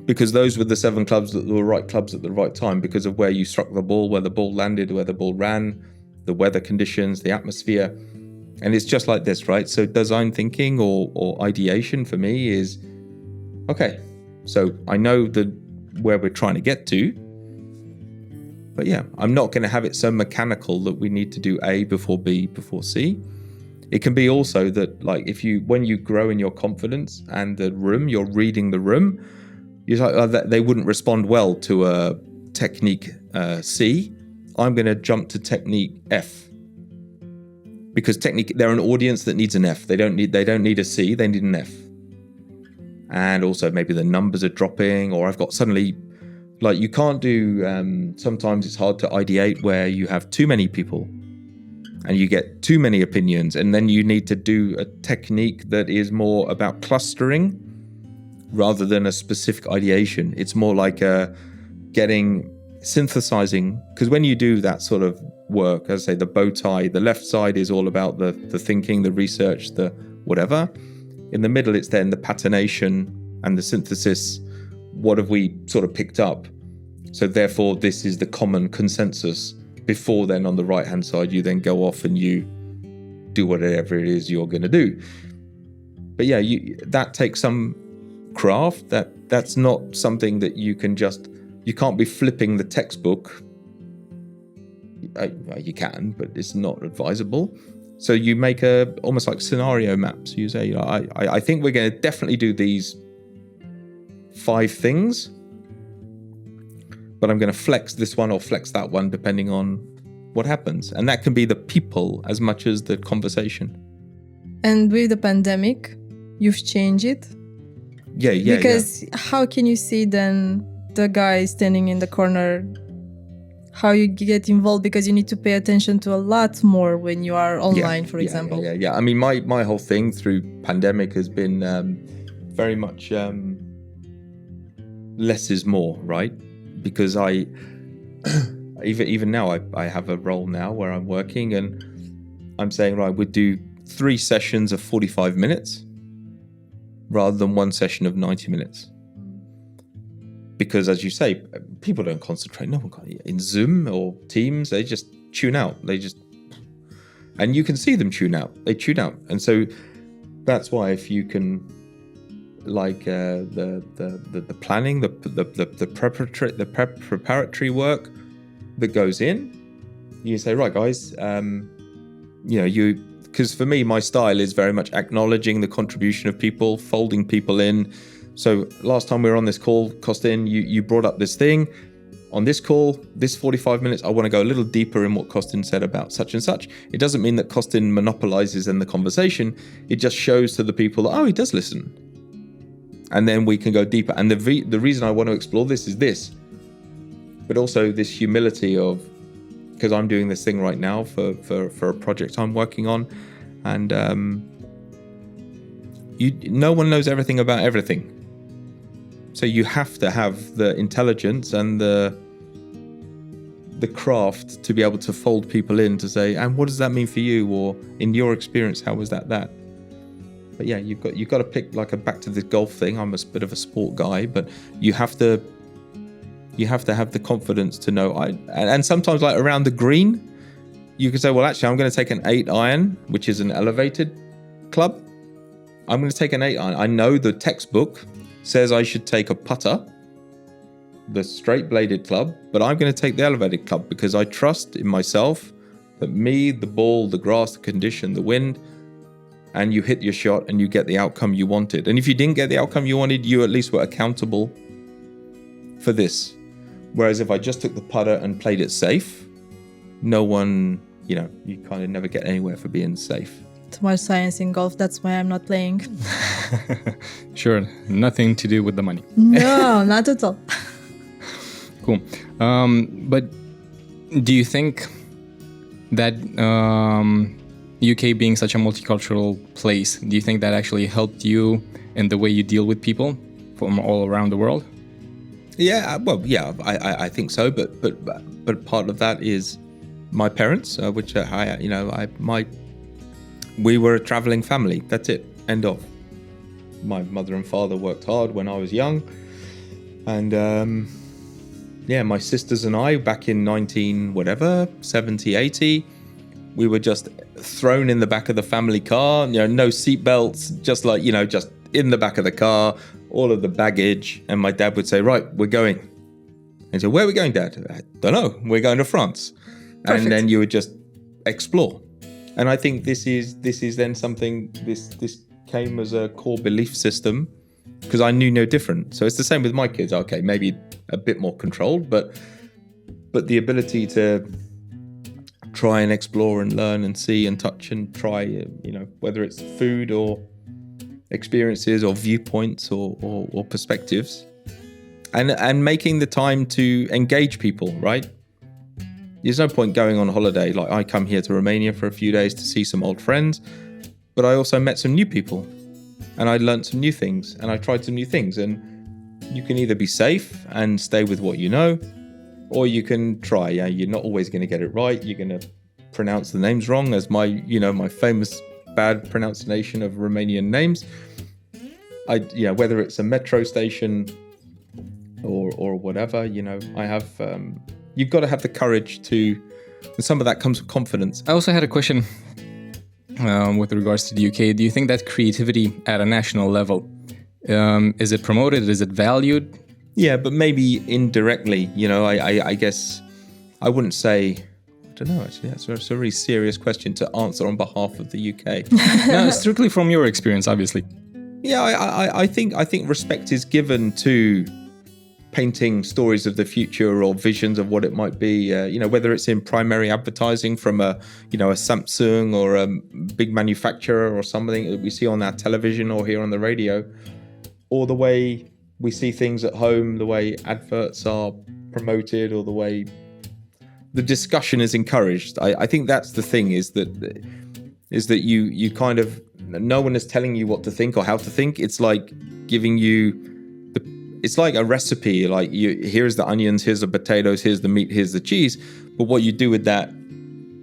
Because those were the 7 clubs that were right clubs at the right time, because of where you struck the ball, where the ball landed, where the ball ran, the weather conditions, the atmosphere. And it's just like this, right? So design thinking or ideation for me is, okay, so I know where we're trying to get to. But yeah, I'm not going to have it so mechanical that we need to do A before B before C. It can be also that, like, when you grow in your confidence and the room, you're reading the room, you're like, they wouldn't respond well to a technique C. I'm going to jump to technique F. Because they're an audience that needs an F. They don't need a C, they need an F. And also maybe the numbers are dropping, or I've got suddenly, like, you can't do, sometimes it's hard to ideate where you have too many people and you get too many opinions, and then you need to do a technique that is more about clustering rather than a specific ideation. It's more like synthesizing, because when you do that sort of work, as I say, the bow tie, the left side is all about the thinking, the research, the whatever. In the middle, it's then the patternation and the synthesis. What have we sort of picked up? So therefore, this is the common consensus. Before then, on the right-hand side, you then go off and you do whatever it is you're going to do. But yeah, that takes some craft. That's not something that you can't be flipping the textbook. You can, but it's not advisable. So you make almost like scenario maps. You say, I think we're going to definitely do these 5 things, but I'm going to flex this one or flex that one depending on what happens. And that can be the people as much as the conversation. And with the pandemic, you've changed it? Yeah. Because how can you see then the guy standing in the corner, how you get involved, because you need to pay attention to a lot more when you are online, for example. Yeah. I mean, my whole thing through pandemic has been very much less is more, right? Because I even now I have a role now where I'm working and I'm saying, right, we'd do 3 sessions of 45 minutes rather than 1 session of 90 minutes. Because as you say, people don't concentrate. No one can. In Zoom or Teams, they just tune out. And you can see them tune out. They tune out. And so that's why if you can, like the planning, the preparatory work that goes in, you say, right, guys, because for me, my style is very much acknowledging the contribution of people, folding people in. So last time we were on this call, Costin, you brought up this thing. On this call, this 45 minutes, I want to go a little deeper in what Costin said about such and such. It doesn't mean that Costin monopolizes in the conversation. It just shows to the people that, he does listen. And then we can go deeper. And the reason I want to explore this is this. But also this humility of, because I'm doing this thing right now for a project I'm working on. And no one knows everything about everything. So you have to have the intelligence and the craft to be able to fold people in to say, and what does that mean for you? Or in your experience, how was that? But yeah, you've got to pick, like, back to the golf thing. I'm a bit of a sport guy, but you have to have the confidence to know. And sometimes, like, around the green, you can say, well, actually, I'm going to take an 8 iron, which is an elevated club. I'm going to take an 8 iron. I know the textbook says I should take a putter, the straight bladed club, but I'm going to take the elevated club because I trust in myself that me, the ball, the grass, the condition, the wind, and you hit your shot and you get the outcome you wanted. And if you didn't get the outcome you wanted, you at least were accountable for this. Whereas if I just took the putter and played it safe, no one, you kind of never get anywhere for being safe. Too much science in golf, that's why I'm not playing. Sure, nothing to do with the money. No, not at all. Cool. But do you think that UK being such a multicultural place, do you think that actually helped you in the way you deal with people from all around the world? Yeah, well, yeah, I think so. But part of that is my parents, which we were a traveling family. That's it. End of. My mother and father worked hard when I was young. And my sisters and I, back in 70, 80, we were just thrown in the back of the family car, no seatbelts, just in the back of the car, all of the baggage. And my dad would say, right, we're going. And so, where are we going, Dad? I don't know. We're going to France. Perfect. And then you would just explore. And I think this is then something, this came as a core belief system because I knew no different. So it's the same with my kids. Okay, maybe a bit more controlled, but the ability to try and explore and learn and see and touch and try, whether it's food or experiences or viewpoints or perspectives, and making the time to engage people, right? There's no point going on holiday. Like, I come here to Romania for a few days to see some old friends, but I also met some new people and I learned some new things and I tried some new things. And you can either be safe and stay with what you know, or you can try. Yeah, you're not always going to get it right. You're going to pronounce the names wrong, as my famous bad pronunciation of Romanian names. Whether it's a metro station or whatever, I have. You've got to have the courage to, and some of that comes with confidence. I also had a question with regards to the UK. Do you think that creativity at a national level, is it promoted? Is it valued? Yeah, but maybe indirectly. I guess I wouldn't say. I don't know. Actually, that's a really serious question to answer on behalf of the UK. No, strictly from your experience, obviously. Yeah, I think respect is given to painting stories of the future or visions of what it might be, whether it's in primary advertising from a Samsung or a big manufacturer or something that we see on our television or hear on the radio, or the way we see things at home, the way adverts are promoted, or the way the discussion is encouraged. I think that's the thing, is that you kind of, no one is telling you what to think or how to think. It's like giving you it's like a recipe, like here's the onions, here's the potatoes, here's the meat, here's the cheese. But what you do with that,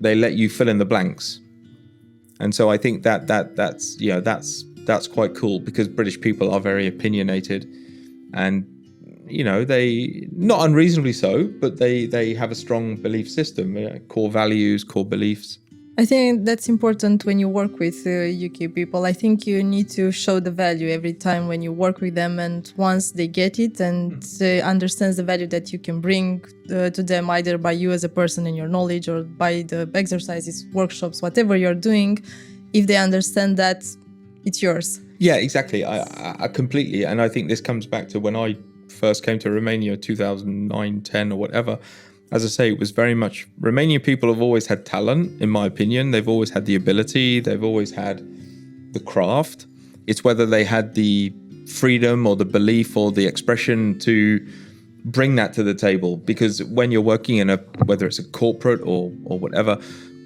they let you fill in the blanks. And so I think that's quite cool, because British people are very opinionated, and they, not unreasonably so, but they have a strong belief system, core values, core beliefs. I think that's important when you work with UK people. I think you need to show the value every time when you work with them, and once they get it and they understand the value that you can bring to them, either by you as a person and your knowledge, or by the exercises, workshops, whatever you're doing, if they understand that, it's yours. Yeah, exactly. I completely, and I think this comes back to when I first came to Romania, 2009, 10 or whatever. As I say, it was very much, Romanian people have always had talent, in my opinion. They've always had the ability. They've always had the craft. It's whether they had the freedom or the belief or the expression to bring that to the table. Because when you're working in whether it's a corporate or whatever,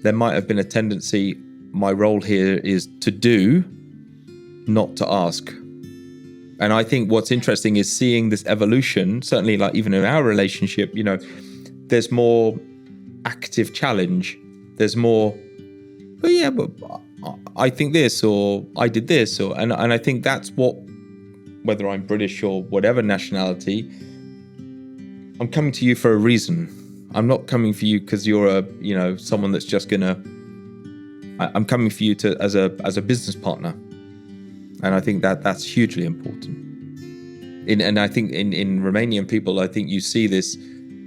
there might have been a tendency, my role here is to do, not to ask. And I think what's interesting is seeing this evolution, certainly like even in our relationship, there's more active challenge. There's more, but I think this, or I did this, and I think that's what, whether I'm British or whatever nationality, I'm coming to you for a reason. I'm not coming for you because you're someone that's just gonna. I'm coming for you as a business partner, and I think that's hugely important. And I think in Romanian people, I think you see this.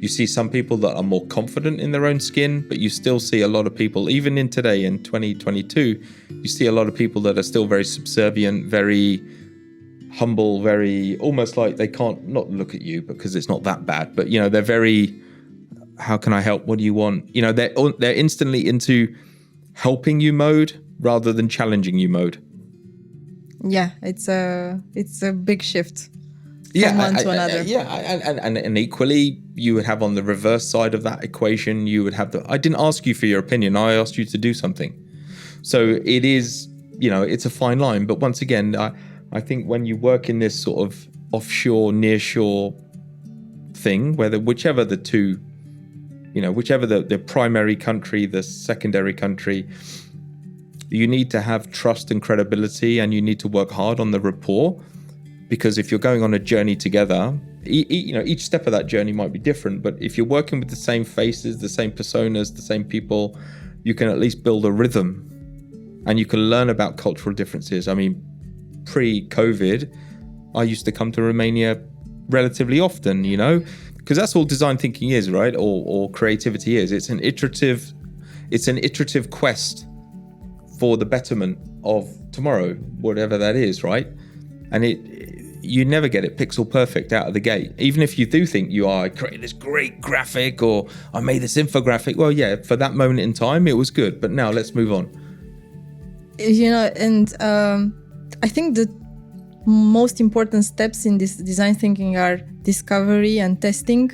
You see some people that are more confident in their own skin, but you still see a lot of people, even in today, in 2022, you see a lot of people that are still very subservient, very humble, very almost like they can't not look at you because it's not that bad, but they're very, how can I help? What do you want? They're instantly into helping you mode rather than challenging you mode. Yeah, it's a big shift. Yeah, from one to another. And equally, you would have on the reverse side of that equation, you would have I didn't ask you for your opinion, I asked you to do something. So it is, it's a fine line. But once again, I think when you work in this sort of offshore, nearshore thing, whichever the two, whichever the primary country, the secondary country, you need to have trust and credibility, and you need to work hard on the rapport. Because if you're going on a journey together, each step of that journey might be different. But if you're working with the same faces, the same personas, the same people, you can at least build a rhythm, and you can learn about cultural differences. I mean, pre-COVID, I used to come to Romania relatively often, because that's all design thinking is, right? Or creativity is. It's an iterative quest for the betterment of tomorrow, whatever that is, right? And you never get it pixel perfect out of the gate. Even if you do think I created this great graphic or I made this infographic, well, yeah, for that moment in time, it was good. But now let's move on. And I think the most important steps in this design thinking are discovery and testing,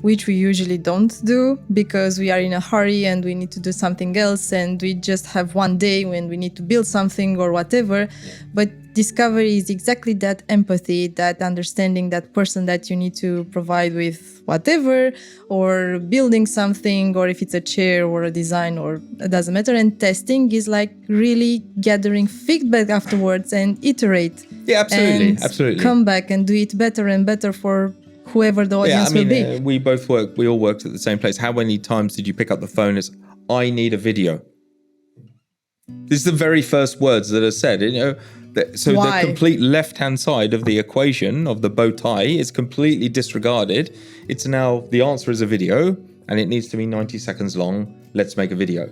which we usually don't do because we are in a hurry and we need to do something else and we just have one day when we need to build something or whatever. But discovery is exactly that empathy, that understanding that person that you need to provide with whatever, or building something, or if it's a chair or a design, or it doesn't matter. And testing is like really gathering feedback afterwards and iterate. Yeah, absolutely, and absolutely. Come back and do it better and better for whoever the audience will be. We all worked at the same place. How many times did you pick up the phone as, I need a video? This is the very first words that are said, So Why? The complete left-hand side of the equation of the bow tie is completely disregarded. It's now, the answer is a video, and it needs to be 90 seconds long. Let's make a video.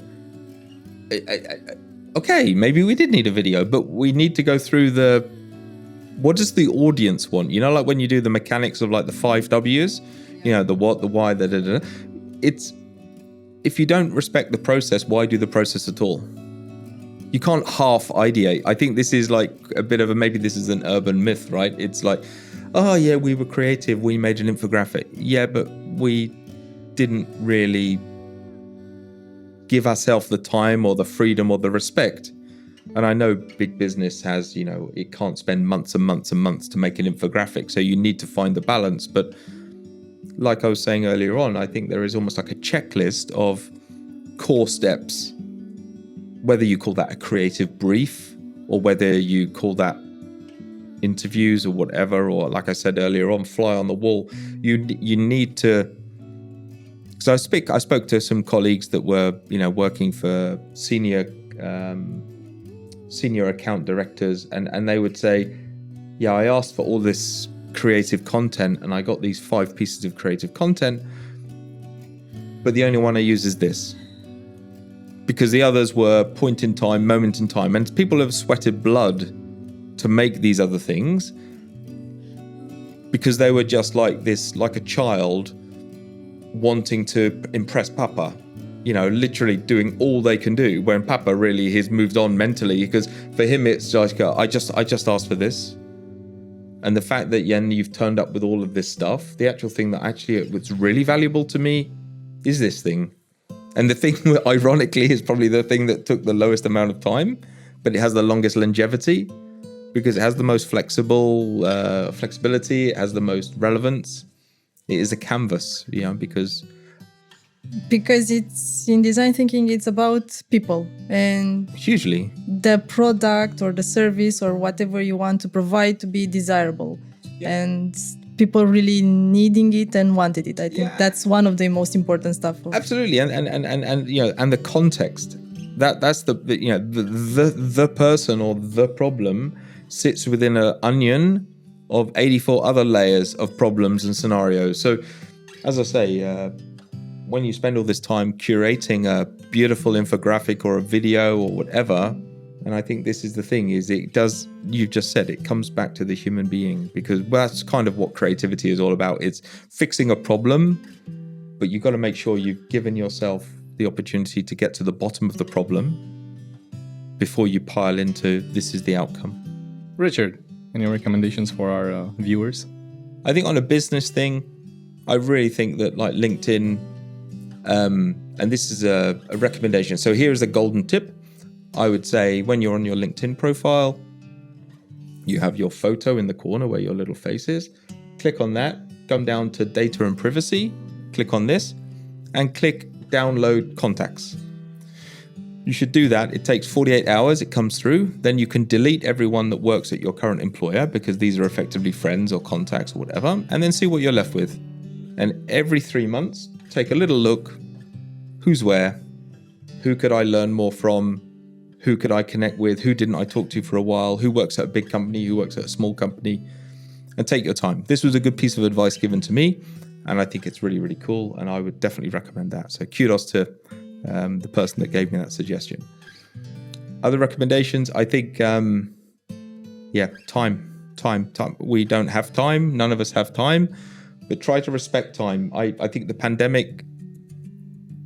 Okay, maybe we did need a video, but we need to go through what does the audience want? Like when you do the mechanics of like the 5 W's, the what, the why, the da. It's, if you don't respect the process, why do the process at all? You can't half ideate. I think this is like a bit of maybe this is an urban myth, right? It's like, oh yeah, we were creative. We made an infographic. Yeah, but we didn't really give ourselves the time or the freedom or the respect. And I know big business has, it can't spend months and months and months to make an infographic. So you need to find the balance. But like I was saying earlier on, I think there is almost like a checklist of core steps. Whether you call that a creative brief or whether you call that interviews or whatever, or like I said earlier on, fly on the wall, you need to. Because I spoke to some colleagues that were working for senior account directors, and they would say, yeah, I asked for all this creative content and I got these 5 pieces of creative content, but the only one I use is this. Because the others were point in time, moment in time. And people have sweated blood to make these other things because they were just like this, like a child wanting to impress Papa, literally doing all they can do when Papa really has moved on mentally, because for him it's like, I just asked for this. And the fact that you've turned up with all of this stuff, the actual thing that actually was really valuable to me is this thing. And the thing that ironically is probably the thing that took the lowest amount of time, but it has the longest longevity because it has the most flexibility, it has the most relevance. It is a canvas, because it's in design thinking, it's about people and hugely the product or the service or whatever you want to provide to be desirable. Yeah. And people really needing it and wanted it. I think that's one of the most important stuff. Absolutely, and the context. That's the person or the problem sits within an onion of 84 other layers of problems and scenarios. So, as I say, when you spend all this time curating a beautiful infographic or a video or whatever. And I think this is the thing, is it does, you've just said, it comes back to the human being, because that's kind of what creativity is all about. It's fixing a problem, but you've got to make sure you've given yourself the opportunity to get to the bottom of the problem before you pile into this is the outcome. Richard, any recommendations for our viewers? I think on a business thing, I really think that like LinkedIn, and this is a recommendation. So here's a golden tip. I would say when you're on your LinkedIn profile, you have your photo in the corner where your little face is. Click on that, come down to data and privacy, click on this, and click download contacts. You should do that. It takes 48 hours, it comes through. Then you can delete everyone that works at your current employer, because these are effectively friends or contacts or whatever, and then see what you're left with. And every 3 months, take a little look. Who's where? Who could I learn more from? Who could I connect with? Who didn't I talk to for a while? Who works at a big company? Who works at a small company? And take your time. This was a good piece of advice given to me. And I think it's really, really cool. And I would definitely recommend that. So kudos to the person that gave me that suggestion. Other recommendations, I think, time. We don't have time. None of us have time. But try to respect time. I think the pandemic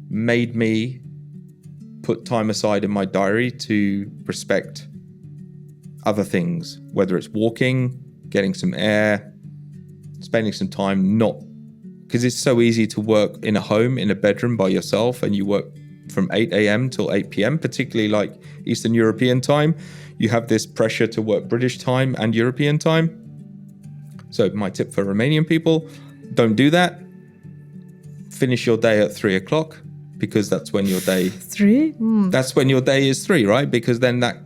made me put time aside in my diary to respect other things, whether it's walking, getting some air, spending some time, because it's so easy to work in a home, in a bedroom by yourself, and you work from 8 a.m. till 8 p.m., particularly like Eastern European time. You have this pressure to work British time and European time. So my tip for Romanian people, don't do that. Finish your day at 3 o'clock, because that's when your day... 3? That's when your day is 3, right? Because then that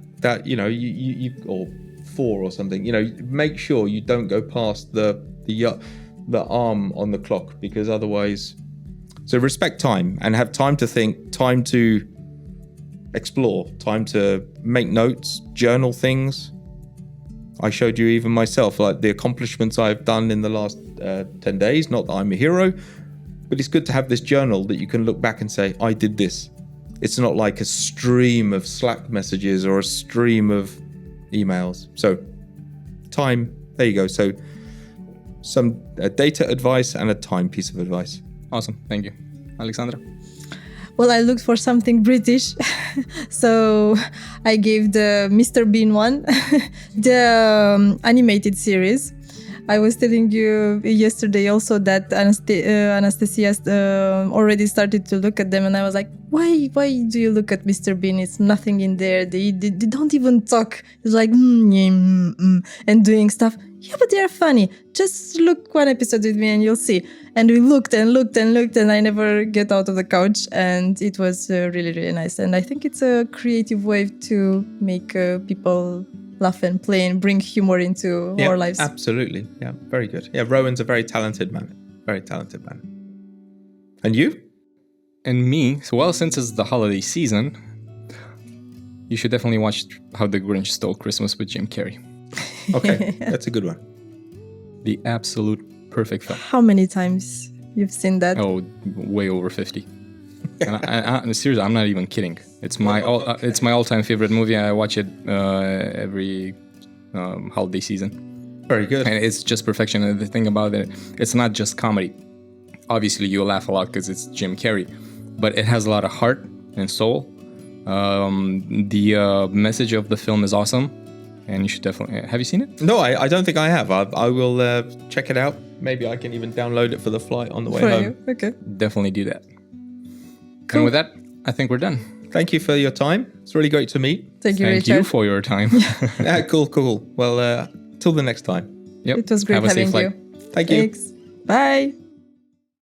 you or 4 or something, make sure you don't go past the arm on the clock, because otherwise... So respect time and have time to think, time to explore, time to make notes, journal things. I showed you even myself, like the accomplishments I've done in the last 10 days. Not that I'm a hero, but it's good to have this journal that you can look back and say, I did this. It's not like a stream of Slack messages or a stream of emails. So time, there you go. So some data advice and a time piece of advice. Awesome. Thank you. Alexandra? Well, I looked for something British, so I gave the Mr. Bean one, the animated series. I was telling you yesterday also that Anastasia already started to look at them, and I was like, why do you look at Mr. Bean? It's nothing in there. They don't even talk. It's like, and doing stuff. Yeah, but they're funny. Just look one episode with me and you'll see. And we looked and I never get out of the couch, and it was really, really nice. And I think it's a creative way to make people laugh and play and bring humor into our lives. Absolutely. Yeah, very good. Yeah, Rowan's a very talented man. Very talented man. And you? And me, since it's the holiday season, you should definitely watch How the Grinch Stole Christmas with Jim Carrey. Okay, that's a good one. The absolute perfect film. How many times you've seen that? Oh, way over 50. And I seriously, I'm not even kidding. It's my all-time favorite movie. I watch it every holiday season. Very good. And it's just perfection. And the thing about it, it's not just comedy. Obviously, you'll laugh a lot because it's Jim Carrey, but it has a lot of heart and soul. The message of the film is awesome, and you should definitely... Have you seen it? No, I don't think I have. I will check it out. Maybe I can even download it for the flight on the way home. Okay. Definitely do that. Cool. And with that, I think we're done. Thank you for your time. It's really great to meet. Thank you, Richard. Thank you for your time. Yeah, cool. Well, till the next time. Yep. It was great having you. Thank you. Thanks. Bye.